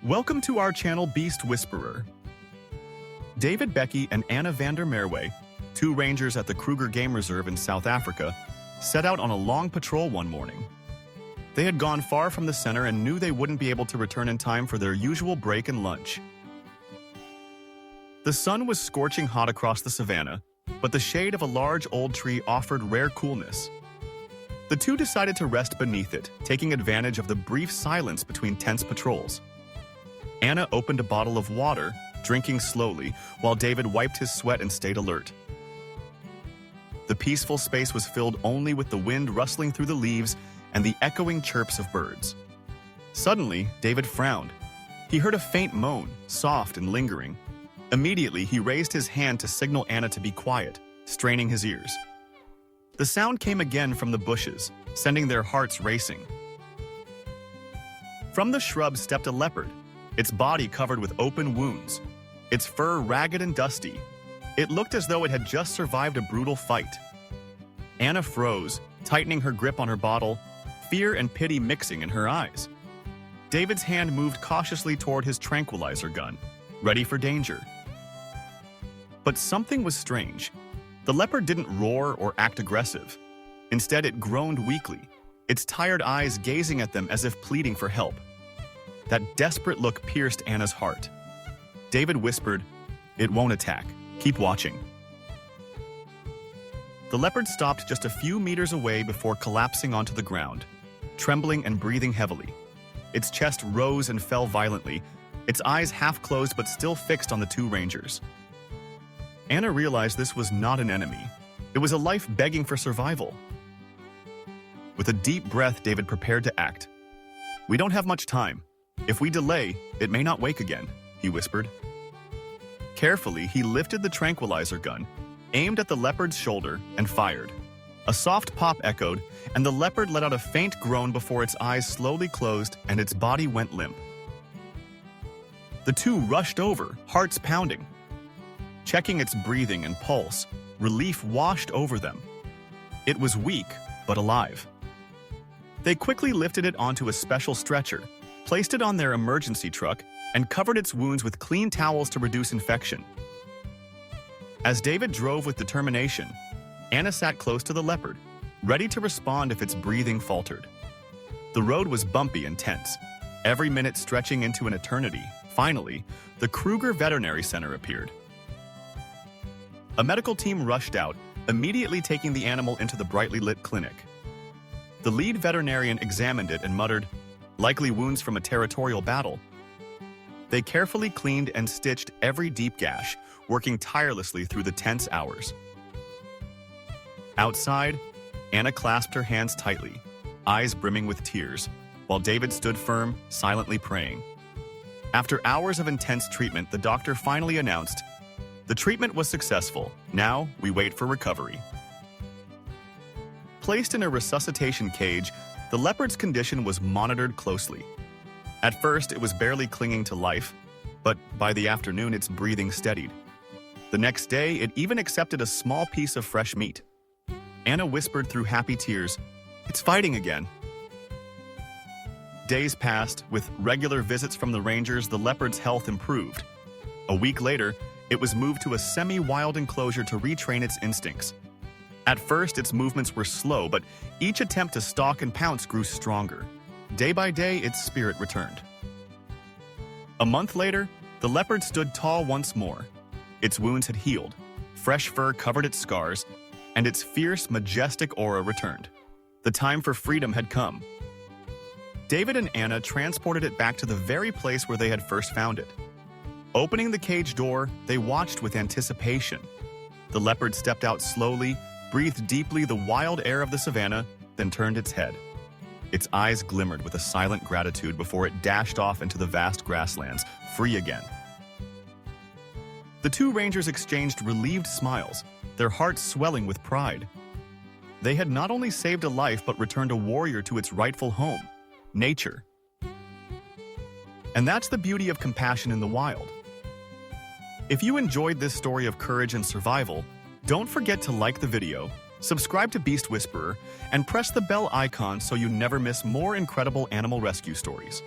Welcome to our channel Beast Whisperer. David Becky and Anna van der Merwe, two rangers at the Kruger Game Reserve in South Africa, set out on a long patrol one morning. They had gone far from the center and knew they wouldn't be able to return in time for their usual break and lunch. The sun was scorching hot across the savannah, but the shade of a large old tree offered rare coolness. The two decided to rest beneath it, taking advantage of the brief silence between tense patrols. Anna opened a bottle of water, drinking slowly, while David wiped his sweat and stayed alert. The peaceful space was filled only with the wind rustling through the leaves and the echoing chirps of birds. Suddenly, David frowned. He heard a faint moan, soft and lingering. Immediately, he raised his hand to signal Anna to be quiet, straining his ears. The sound came again from the bushes, sending their hearts racing. From the shrubs stepped a leopard, its body covered with open wounds, its fur ragged and dusty. It looked as though it had just survived a brutal fight. Anna froze, tightening her grip on her bottle, fear and pity mixing in her eyes. David's hand moved cautiously toward his tranquilizer gun, ready for danger. But something was strange. The leopard didn't roar or act aggressive. Instead, it groaned weakly, its tired eyes gazing at them as if pleading for help. That desperate look pierced Anna's heart. David whispered, "It won't attack. Keep watching." The leopard stopped just a few meters away before collapsing onto the ground, trembling and breathing heavily. Its chest rose and fell violently, its eyes half closed but still fixed on the two rangers. Anna realized this was not an enemy. It was a life begging for survival. With a deep breath, David prepared to act. "We don't have much time. If we delay, it may not wake again," he whispered. Carefully, he lifted the tranquilizer gun, aimed at the leopard's shoulder, and fired. A soft pop echoed, and the leopard let out a faint groan before its eyes slowly closed and its body went limp. The two rushed over, hearts pounding. Checking its breathing and pulse, relief washed over them. It was weak, but alive. They quickly lifted it onto a special stretcher, placed it on their emergency truck, and covered its wounds with clean towels to reduce infection. As David drove with determination, Anna sat close to the leopard, ready to respond if its breathing faltered. The road was bumpy and tense, every minute stretching into an eternity. Finally, the Kruger Veterinary Center appeared. A medical team rushed out, immediately taking the animal into the brightly lit clinic. The lead veterinarian examined it and muttered, "Likely wounds from a territorial battle." They carefully cleaned and stitched every deep gash, working tirelessly through the tense hours. Outside, Anna clasped her hands tightly, eyes brimming with tears, while David stood firm, silently praying. After hours of intense treatment, the doctor finally announced, "The treatment was successful. Now we wait for recovery." Placed in a resuscitation cage, the leopard's condition was monitored closely. At first, it was barely clinging to life, but by the afternoon, its breathing steadied. The next day, it even accepted a small piece of fresh meat. Anna whispered through happy tears, "It's fighting again." Days passed. With regular visits from the rangers, the leopard's health improved. A week later, it was moved to a semi-wild enclosure to retrain its instincts. At first, its movements were slow, but each attempt to stalk and pounce grew stronger. Day by day, its spirit returned. A month later, the leopard stood tall once more. Its wounds had healed, fresh fur covered its scars, and its fierce, majestic aura returned. The time for freedom had come. David and Anna transported it back to the very place where they had first found it. Opening the cage door, they watched with anticipation. The leopard stepped out slowly, breathed deeply the wild air of the savannah, then turned its head. Its eyes glimmered with a silent gratitude before it dashed off into the vast grasslands, free again. The two rangers exchanged relieved smiles, their hearts swelling with pride. They had not only saved a life but returned a warrior to its rightful home, nature. And that's the beauty of compassion in the wild. If you enjoyed this story of courage and survival, don't forget to like the video, subscribe to Beast Whisperer, and press the bell icon so you never miss more incredible animal rescue stories.